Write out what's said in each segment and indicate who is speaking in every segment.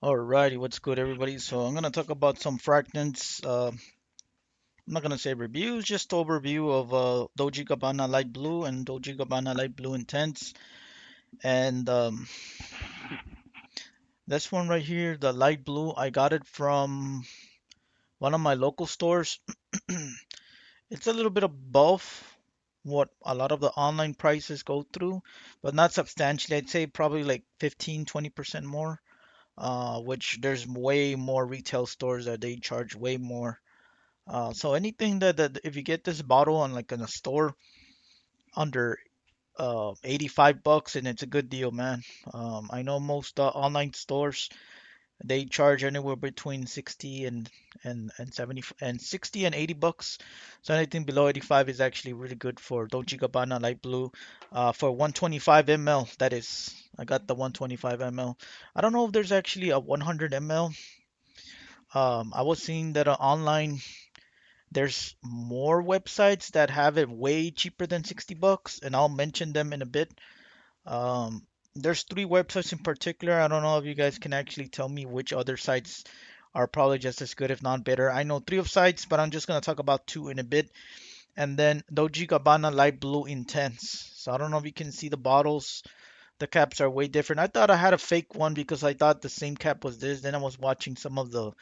Speaker 1: Alrighty, what's good, everybody? So I'm gonna talk about some Fragnance. I'm not gonna say reviews, just overview of Dolce Gabbana Light Blue and Dolce Gabbana Light Blue Intense. And this one right here, the light blue, I got it from one of my local stores. It's a little bit above what a lot of the online prices go through, but not substantially. I'd say probably like 15-20% more. Which there's way more retail stores that they charge way more. So anything that if you get this bottle on like in a store under 85 bucks, and it's a good deal, man. I know most online stores they charge anywhere between 60 and 70 and 60 and 80 bucks. So anything below 85 is actually really good for Dolce Gabbana Light Blue. For 125 ml, that is. I got the 125 ml. I don't know if there's actually a 100 ml. I was seeing that online there's more websites that have it way cheaper than 60 bucks, and I'll mention them in a bit. There's three websites in particular. I don't know if you guys can actually tell me which other sites are probably just as good, if not better. I know three of sites, but I'm just gonna talk about two in a bit. And then Dolce Gabbana Light Blue Intense. So I don't know if you can see the bottles. The caps are way different. I thought I had a fake one because I thought the same cap was this. Then I was watching some of the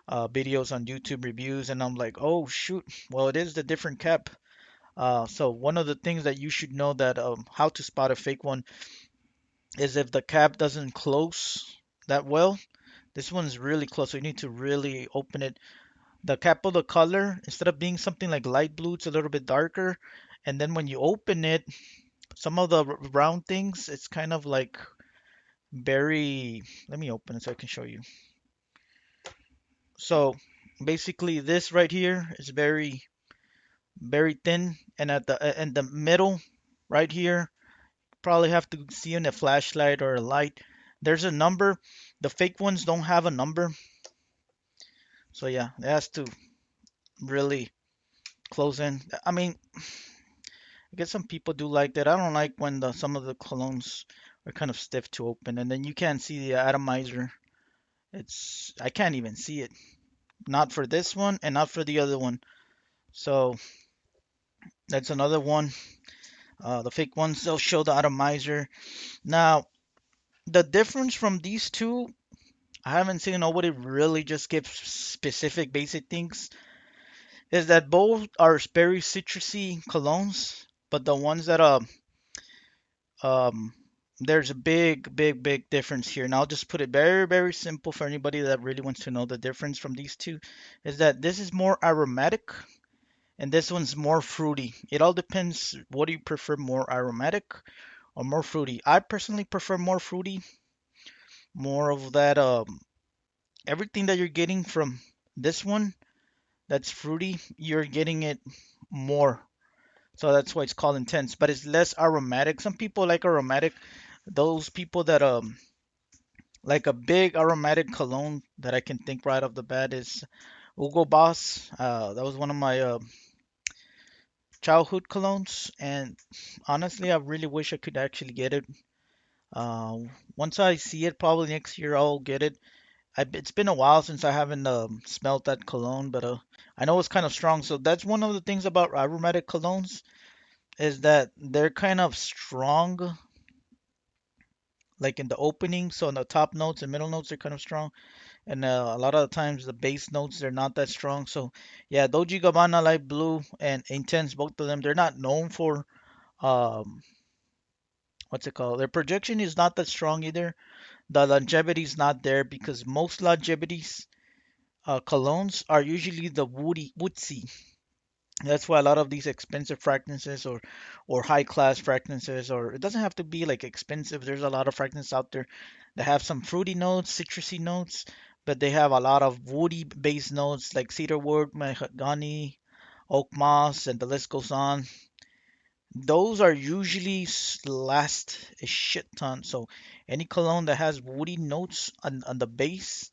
Speaker 1: videos on YouTube reviews, and I'm like, oh shoot, well it is the different cap. So one of the things that you should know that how to spot a fake one is if the cap doesn't close that well. This one's really close, so you need to really open it. The cap of the color, instead of being something like light blue, it's a little bit darker. And then when you open it, some of the round things, it's kind of like very. Let me open it so I can show you. So basically, this right here is very thin, and at the middle right here, probably have to see in a flashlight or a light. There's a number. The fake ones don't have a number, so yeah, it has to really close in. I mean, I guess some people do like that. I don't like when the some of the colognes are kind of stiff to open, and then you can't see the atomizer. It's I can't even see it. Not for this one, and not for the other one. So that's another one. The fake ones, they'll show the atomizer. Now, the difference from these two, I haven't seen nobody really just give specific basic things, is that both are very citrusy colognes, but the ones that um there's a big difference here. And I'll just put it very simple for anybody that really wants to know the difference from these two, is that this is more aromatic and this one's more fruity. It all depends, what do you prefer, more aromatic or more fruity? I personally prefer more fruity, more of that everything that you're getting from this one that's fruity, you're getting it more. So that's why it's called intense, but it's less aromatic. Some people like aromatic. Those people that like a big aromatic cologne that I can think right off the bat is Hugo Boss. That was one of my childhood colognes, and honestly, I really wish I could actually get it. Uh, Once I see it, probably next year I'll get it. It's been a while since I haven't smelled that cologne, but I know it's kind of strong. So that's one of the things about aromatic colognes is that they're kind of strong, like in the opening. So in the top notes and middle notes, they're kind of strong, and a lot of the times the base notes they're not that strong. So yeah, Dolce Gabbana Light Blue and Intense, both of them, they're not known for um what's it called? Their projection is not that strong either. The longevity is not there because most longevities colognes are usually the woodsy. That's why a lot of these expensive fragrances or high class fragrances, or it doesn't have to be like expensive. There's a lot of fragrances out there that have some fruity notes, citrusy notes, but they have a lot of woody based notes like cedarwood, mahogany, oak moss, and the list goes on. Those are usually last a shit ton. So any cologne that has woody notes on the base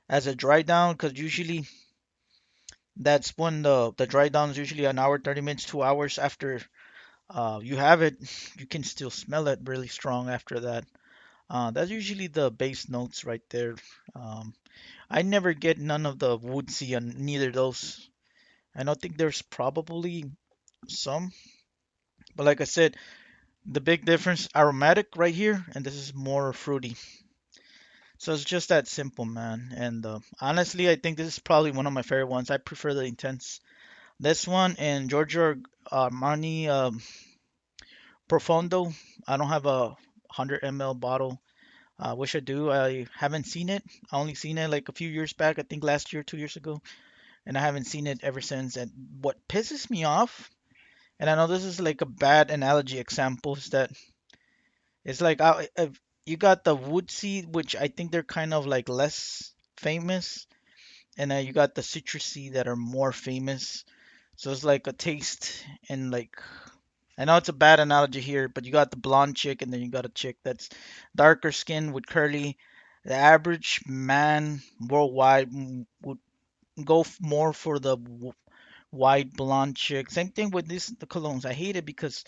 Speaker 1: as a dry down, because usually that's when the dry down is usually an hour, 30 minutes, 2 hours after you have it. You can still smell it really strong after that. That's usually the base notes right there. Um, I never get none of the woodsy on neither of those. I don't think there's probably some, but like I said, the big difference aromatic right here, and this is more fruity. So it's just that simple, man. And honestly, I think this is probably one of my favorite ones. I prefer the intense. This one and Giorgio Armani Profondo. I don't have a 100 ml bottle. I wish I do. I haven't seen it. I only seen it like a few years back. I think last year, 2 years ago, and I haven't seen it ever since. And what pisses me off, and I know this is like a bad analogy example, is that it's like if you got the woodsy, which I think they're kind of like less famous, and then you got the citrusy that are more famous. So it's like a taste and like I know it's a bad analogy here, but you got the blonde chick and then you got a chick that's darker skin with curly. The average man worldwide would go more for the white blonde chick. Same thing with this the colognes. I hate it because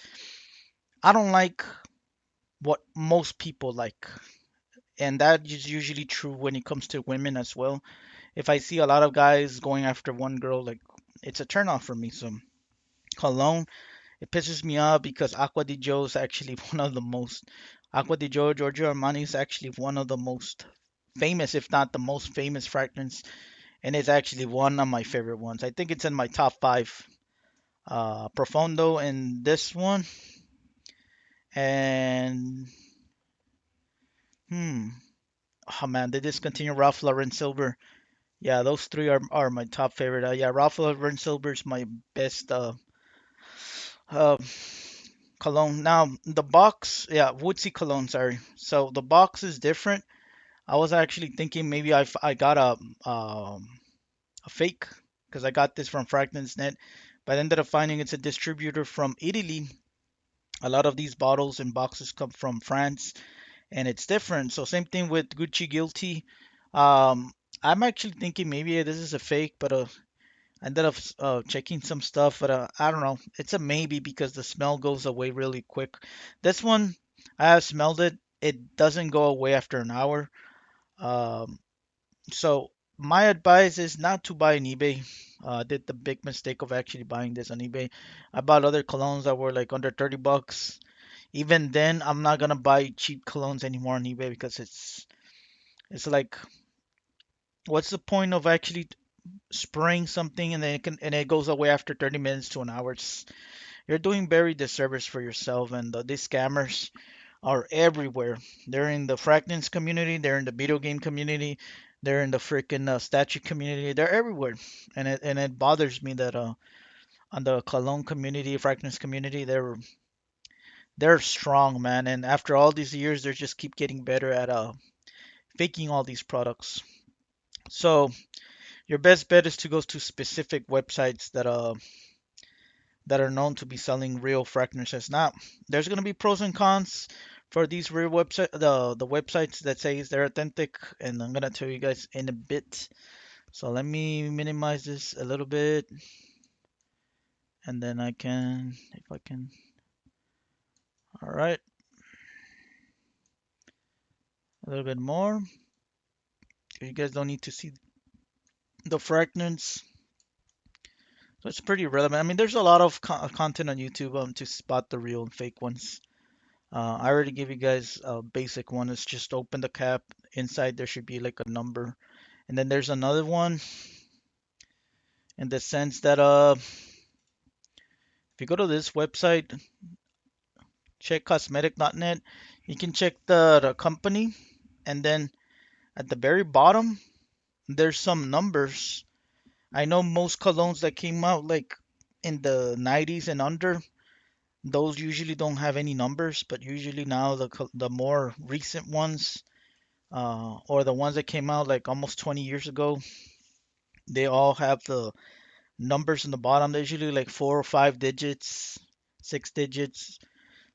Speaker 1: I don't like what most people like. And that is usually true when it comes to women as well. If I see a lot of guys going after one girl, like it's a turn off for me. So cologne, it pisses me off because Aqua di Gio is actually one of the most Aqua di Gio, Giorgio Armani is actually one of the most famous, if not the most famous fragrance, and it's actually one of my favorite ones. I think it's in my top five. Profondo and this one, and hmm, oh man, they discontinued Ralph Lauren Silver. Yeah, those three are my top favorite. Yeah, Ralph Lauren Silver is my best uh, cologne. Now the box, yeah, woodsy cologne. Sorry. So the box is different. I was actually thinking maybe I got a fake because I got this from Fragnance Net, but I ended up finding it's a distributor from Italy. A lot of these bottles and boxes come from France, and it's different. So same thing with Gucci Guilty. Um, I'm actually thinking maybe this is a fake, but I ended up checking some stuff, but I don't know. It's a maybe because the smell goes away really quick. This one, I have smelled it. It doesn't go away after an hour. Um, so my advice is not to buy on eBay. I did the big mistake of actually buying this on eBay. I bought other colognes that were like under 30 bucks. Even then, I'm not gonna buy cheap colognes anymore on eBay because it's like, what's the point of actually spraying something and then it goes away after 30 minutes to an hour? You're doing very disservice for yourself, and these scammers are everywhere. They're in the Fragnance community, they're in the video game community, they're in the freaking statue community. They're everywhere, and it bothers me that on the cologne community, Fragrance community, they're strong, man. And after all these years, they just keep getting better at faking all these products. So your best bet is to go to specific websites that are known to be selling real fragrances. Now, there's gonna be pros and cons for these real the websites that says they're authentic, and I'm gonna tell you guys in a bit. So let me minimize this a little bit, and then I can, if I can. All right, a little bit more. You guys don't need to see the fragrance. So it's pretty relevant. I mean, there's a lot of content on YouTube to spot the real and fake ones. I already gave you guys a basic one. It's just open the cap. Inside there should be like a number. And then there's another one in the sense that if you go to this website, check cosmetic.net, you can check the company, and then at the very bottom there's some numbers. I know most colognes that came out like in the 90s and under, those usually don't have any numbers, but usually now the more recent ones, or the ones that came out like almost 20 years ago, they all have the numbers in the bottom. They're usually like 4 or 5 digits, 6 digits.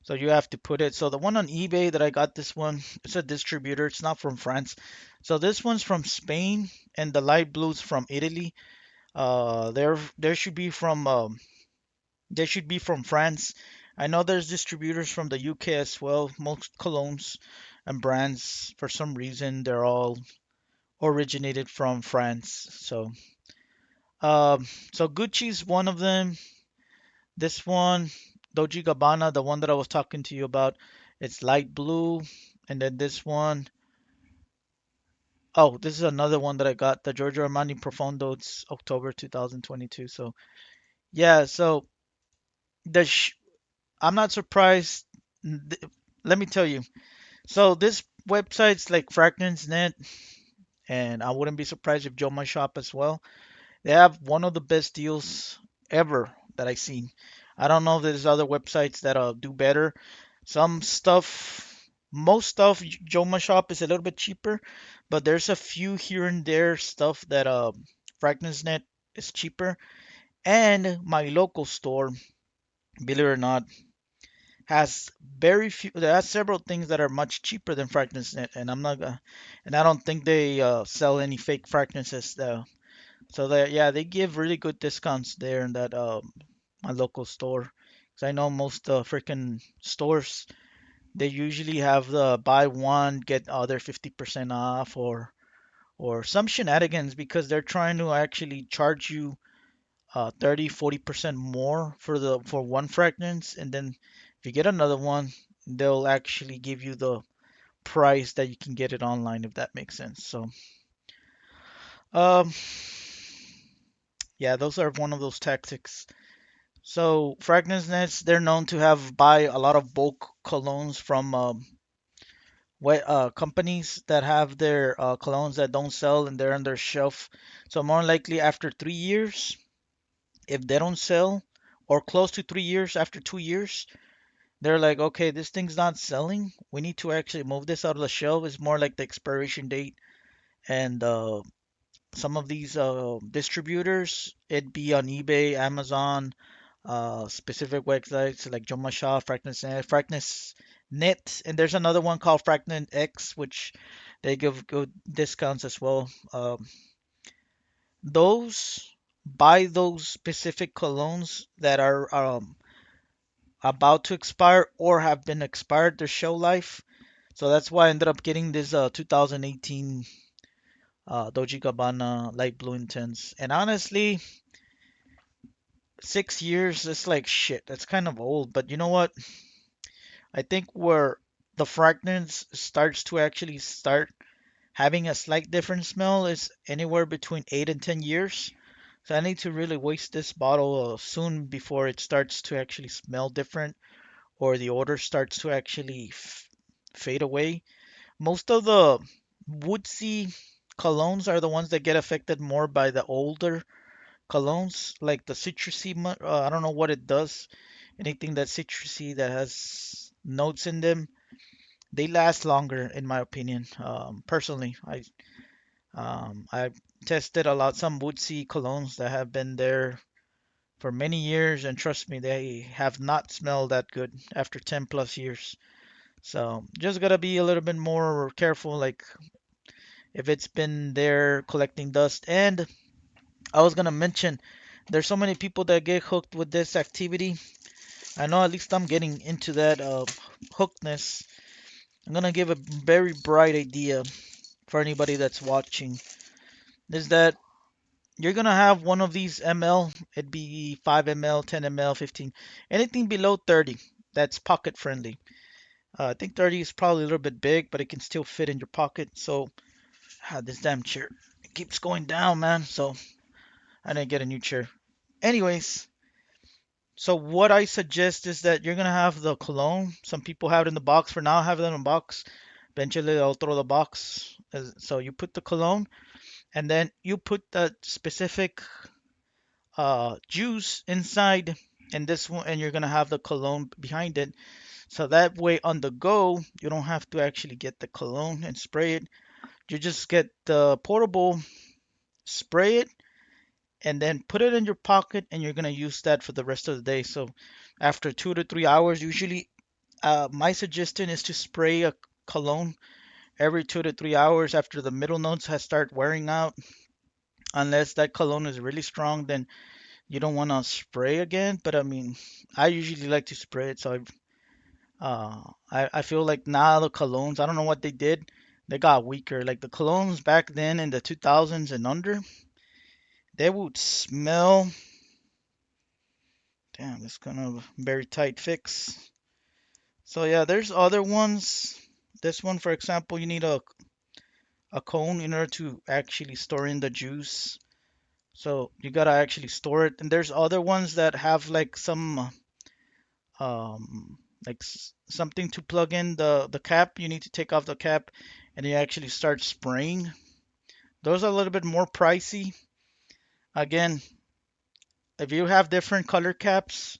Speaker 1: So you have to put it. So the one on eBay that I got, this one, it's a distributor. It's not from France. So this one's from Spain, and the light blue's from Italy. There should be from they should be from France. I know there's distributors from the UK as well. Most colognes and brands. For some reason, they're all originated from France. Um, so Gucci's one of them. This one, Dolce Gabbana, the one that I was talking to you about, it's light blue. And then this one, oh, this is another one that I got, the Giorgio Armani Profondo. It's October 2022. So yeah, so the sh I'm not surprised. Th- Let me tell you. So this website's like Fragnance Net, and I wouldn't be surprised if Joe My Shop as well. They have one of the best deals ever that I've seen. I don't know if there's other websites that do better. Some stuff, most stuff, Joe My Shop is a little bit cheaper, but there's a few here and there stuff that Fragrance Net is cheaper. And my local store, believe it or not, has very few. There are several things that are much cheaper than Fragrance Net, and and I don't think they sell any fake fragrances though. So they yeah, they give really good discounts there in that my local store. 'Cause I know most freaking stores they usually have the buy one get other 50% off or some shenanigans because they're trying to actually charge you 30-40% more for the for one fragrance, and then if you get another one they'll actually give you the price that you can get it online, if that makes sense. So um yeah, those are one of those tactics. So Fragrance Nets, they're known to have buy a lot of bulk colognes from companies that have their colognes that don't sell and they're on their shelf. So more likely after 3 years, if they don't sell, or close to 3 years, after 2 years, they're like, okay, this thing's not selling. We need to actually move this out of the shelf. It's more like the expiration date. And some of these distributors, it'd be on eBay, Amazon, specific websites like Jomasha, Fragnance Net, and there's another one called Fragnant X, which they give good discounts as well. Those buy those specific colognes that are about to expire or have been expired their show life. So that's why I ended up getting this 2018 Dolce Gabbana light blue intense. And honestly, 6 years, it's like shit. That's kind of old. But you know what? I think where the fragrance starts to actually start having a slight different smell is anywhere between 8 and 10 years. So I need to really waste this bottle soon before it starts to actually smell different or the odor starts to actually fade away. Most of the woodsy colognes are the ones that get affected more by the older colognes, like the citrusy. I don't know what it does. Anything that's citrusy that has notes in them, they last longer, in my opinion. Personally, I've tested a lot some woodsy colognes that have been there for many years, and trust me, they have not smelled that good after 10 plus years. So just gotta be a little bit more careful, like if it's been there collecting dust. And I was gonna mention, there's so many people that get hooked with this activity. I know at least I'm getting into that hookedness. I'm gonna give a very bright idea for anybody that's watching. Is that you're gonna have one of these ml. It'd be 5 ml, 10 ml, 15, anything below 30. That's pocket friendly. I think 30 is probably a little bit big, but it can still fit in your pocket. So, this damn chair it keeps going down, man. So I didn't get a new chair. Anyways, so what I suggest is that you're gonna have the cologne. Some people have it in the box. For now, have it in a box. Eventually, they'll throw the box. So you put the cologne, and then you put the specific juice inside, and this one, and you're gonna have the cologne behind it. So that way, on the go, you don't have to actually get the cologne and spray it. You just get the portable, spray it, and then put it in your pocket, and you're gonna use that for the rest of the day. So after 2 to 3 hours, usually, my suggestion is to spray a cologne every 2 to 3 hours after the middle notes has start wearing out. Unless that cologne is really strong, then you don't want to spray again. But I mean, I usually like to spray it, so I feel like now the colognes, I don't know what they did. They got weaker. Like the colognes back then in the 2000s and under, they would smell. Damn, it's kind of a very tight fix. So yeah, there's other ones. This one, for example, you need a cone in order to actually store in the juice. So you gotta actually store it. And there's other ones that have like some like something to plug in the cap. You need to take off the cap and you actually start spraying. Those are a little bit more pricey. Again, if you have different color caps,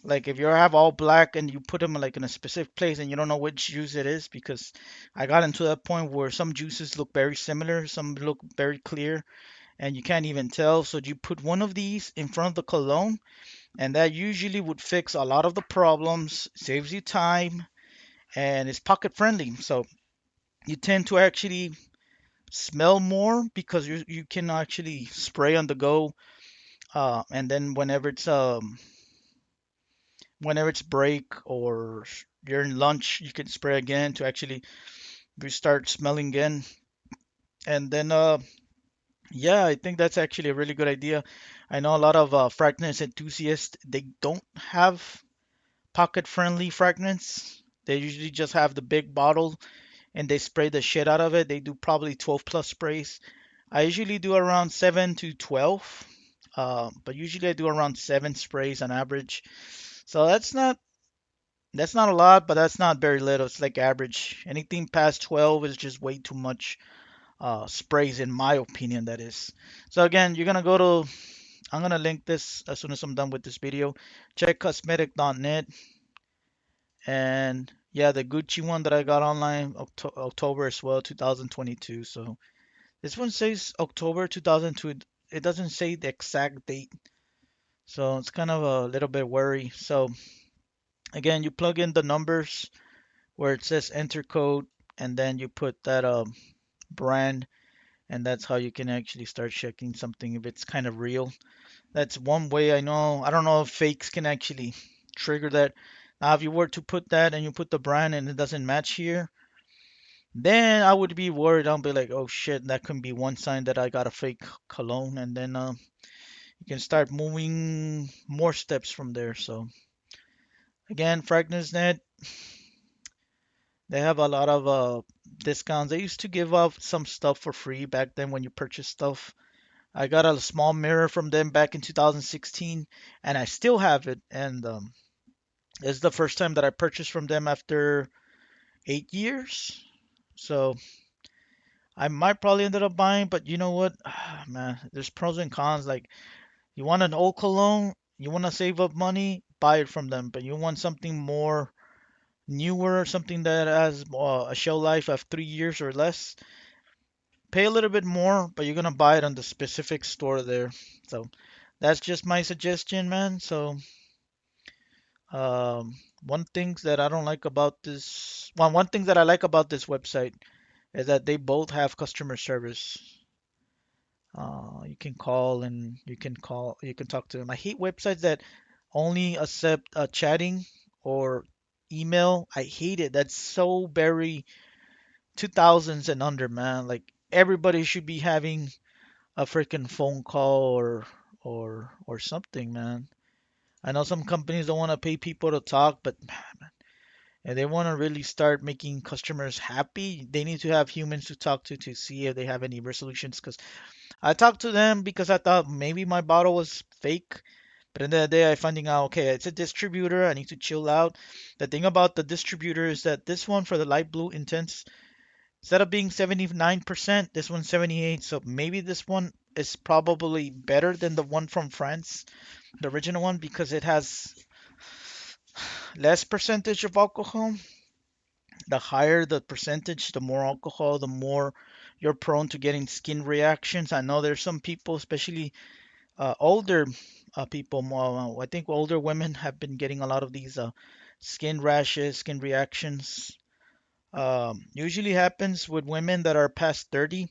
Speaker 1: like if you have all black and you put them like in a specific place and you don't know which juice it is, because I got into that point where some juices look very similar, some look very clear, and you can't even tell. So you put one of these in front of the cologne, and that usually would fix a lot of the problems, saves you time, and it's pocket friendly. So you tend to actually smell more because you can actually spray on the go, and then whenever it's break or during lunch, you can spray again to actually restart smelling again. And then yeah, I think that's actually a really good idea. I know a lot of fragrance enthusiasts, they don't have pocket friendly fragrance. They usually just have the big bottle and they spray the shit out of it. They do probably 12 plus sprays. I usually do around 7 to 12, but usually I do around 7 sprays on average. So that's not a lot, but that's not very little. It's like average. Anything past 12 is just way too much sprays, in my opinion, that is. So again, you're gonna go to. I'm gonna link this as soon as I'm done with this video. Check cosmetic.net, and yeah, the Gucci one that I got online October as well, 2022. So this one says October 2002. It doesn't say the exact date, so it's kind of a little bit worry. So again, you plug in the numbers where it says enter code, and then you put that brand, and that's how you can actually start checking something if it's kind of real. That's one way I know. I don't know if fakes can actually trigger that. Now, if you were to put that and you put the brand and it doesn't match here, then I would be worried. I'll be like, oh shit, that could be one sign that I got a fake cologne, and then you can start moving more steps from there. So again, Fragrance Net, they have a lot of discounts. They used to give out some stuff for free back then when you purchase stuff. I got a small mirror from them back in 2016, and I still have it. And it's the first time that I purchased from them after 8 years. So I might probably ended up buying, but you know what? Man, there's pros and cons. Like you want an old cologne, you want to save up money, buy it from them. But you want something more newer, something that has a shelf life of 3 years or less, pay a little bit more, but you're gonna buy it on the specific store there. So that's just my suggestion, man. So one thing that I don't like about this, one thing that I like about this website is that they both have customer service. You can call and you can talk to them. I hate websites that only accept chatting or email. I hate it. That's so very 2000s and under, man. Like everybody should be having a freaking phone call or something, man. I know some companies don't want to pay people to talk, but man, if they want to really start making customers happy, they need to have humans to talk to see if they have any resolutions. Because I talked to them because I thought maybe my bottle was fake. But in the end of the day, I finding out, okay, it's a distributor. I need to chill out. The thing about the distributor is that this one for the light blue intense, instead of being 79%, this one's 78. So maybe this one is probably better than the one from France, the original one, because it has less percentage of alcohol. The higher the percentage, the more alcohol, the more you're prone to getting skin reactions. I know there's some people, especially older people, more, I think older women have been getting a lot of these skin rashes, skin reactions. Usually happens with women that are past 30.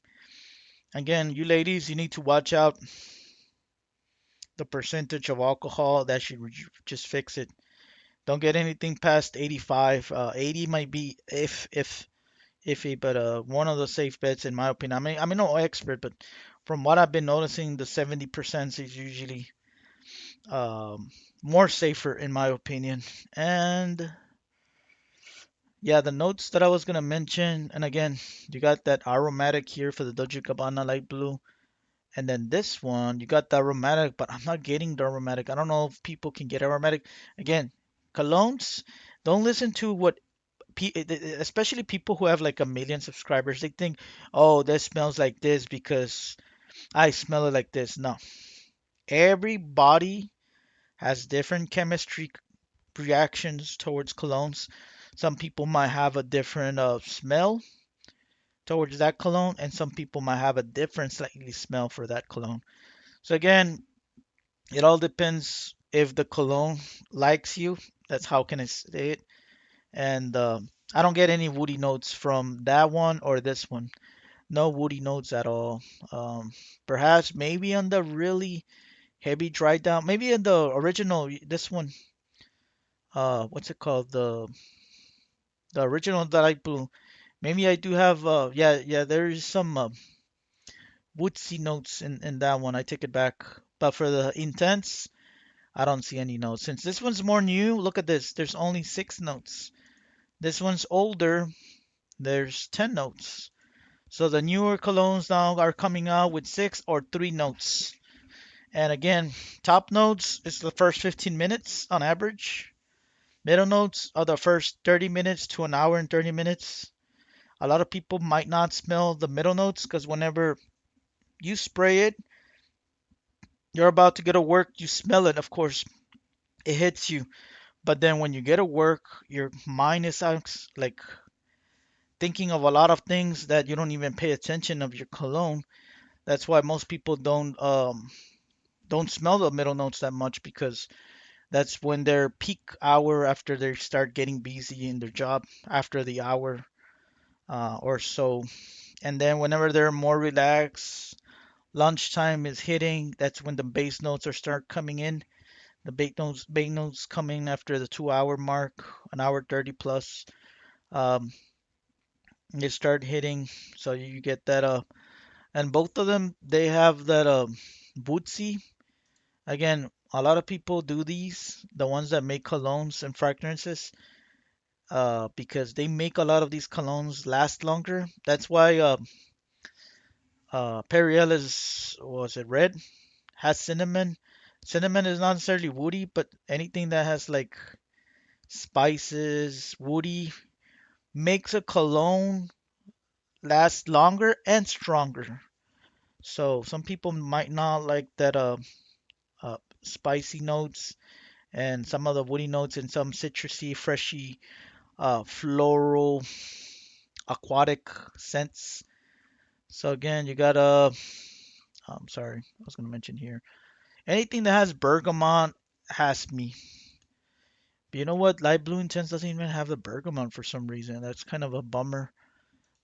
Speaker 1: Again, you ladies, you need to watch out the percentage of alcohol. That should just fix it. Don't get anything past 85. 80 might be if iffy, but one of the safe bets in my opinion. I'm no expert, but from what I've been noticing, the 70% is usually um, more safer in my opinion. And yeah, the notes that I was gonna mention, and again, you got that aromatic here for the Dolce Gabbana light blue, and then this one, you got the aromatic, but I'm not getting the aromatic. I don't know if people can get aromatic. Again, colognes, don't listen to what especially people who have like a million subscribers. They think, oh, this smells like this because I smell it like this. No, everybody has different chemistry reactions towards colognes. Some people might have a different smell towards that cologne, and some people might have a different slightly smell for that cologne. So again, it all depends if the cologne likes you. That's how can I say it. And I don't get any woody notes from that one or this one. No woody notes at all. Um, Perhaps maybe on the really heavy dry down, maybe in the original, this one, what's it called? The original that I blew. Maybe I do have, yeah, there is some woodsy notes in that one. I take it back. But for the intense, I don't see any notes. Since this one's more new, look at this. There's only 6 notes. This one's older. There's 10 notes. So the newer colognes now are coming out with 6 or 3 notes. And again, top notes is the first 15 minutes on average. Middle notes are the first 30 minutes to an hour and 30 minutes. A lot of people might not smell the middle notes because whenever you spray it, you're about to get to work, you smell it, of course, it hits you. But then when you get to work, your mind is like thinking of a lot of things that you don't even pay attention of your cologne. That's why most people don't smell the middle notes that much because that's when their peak hour after they start getting busy in their job after the hour or so. And then whenever they're more relaxed, lunchtime is hitting. That's when the bass notes are start coming in. The bass notes coming after the 2 hour mark, an hour 30 plus. Um, they start hitting, so you get that. And both of them they have that woodsy. Again, a lot of people do these, the ones that make colognes and fragrances, because they make a lot of these colognes last longer. That's why Periel is, was it red? Has cinnamon. Cinnamon is not necessarily woody, but anything that has like spices, woody, makes a cologne last longer and stronger. So some people might not like that spicy notes and some of the woody notes and some citrusy, freshy, floral, aquatic scents. So again, you got I'm sorry, I was gonna mention here. Anything that has bergamot has me. But you know what? Light Blue Intense doesn't even have the bergamot for some reason. That's kind of a bummer.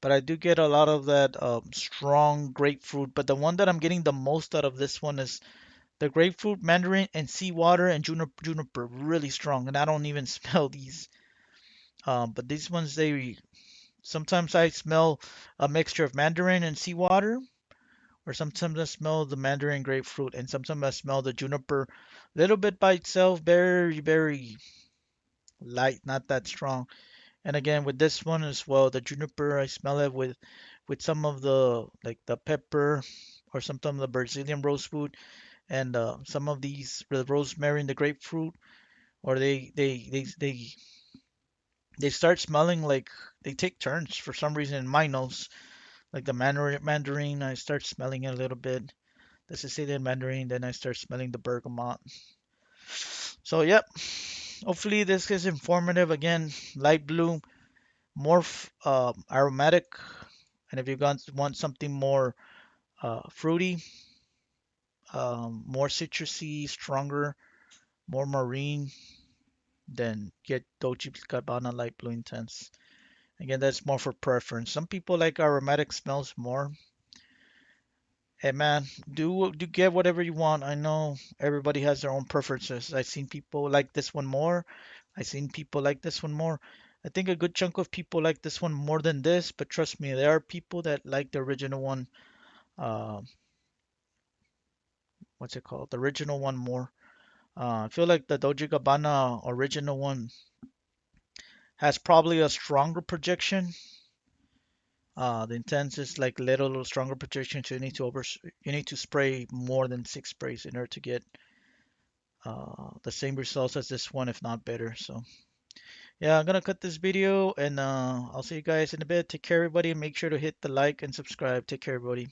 Speaker 1: But I do get a lot of that strong grapefruit. But the one that I'm getting the most out of this one is the grapefruit, mandarin, and seawater and juniper. Really strong. And I don't even smell these. But these ones, they sometimes I smell a mixture of mandarin and seawater, or sometimes I smell the mandarin grapefruit, and sometimes I smell the juniper a little bit by itself, very, very light, not that strong. And again, with this one as well, the juniper, I smell it with some of the like the pepper or sometimes the Brazilian rosewood and some of these the rosemary and the grapefruit, or they start smelling like they take turns for some reason in my nose. Like the mandarin, I start smelling it a little bit. The Sicilian mandarin, then I start smelling the bergamot. So yep, hopefully this is informative. Again, light blue, more aromatic, and if you guys want something more fruity, more citrusy, stronger, more marine, then get Dolce Gabbana Light Blue Intense. Again, that's more for preference. Some people like aromatic smells more. Hey man, do get whatever you want. I know everybody has their own preferences. I've seen people like this one more. I seen people like this one more. I think a good chunk of people like this one more than this, but trust me, there are people that like the original one. Uh, what's it called? The original one more. I feel like the Dolce Gabbana original one has probably a stronger projection. The intense is like little stronger projection, so you need to spray more than 6 sprays in order to get the same results as this one, if not better. So yeah, I'm gonna cut this video and I'll see you guys in a bit. Take care, everybody, and make sure to hit the like and subscribe. Take care, everybody.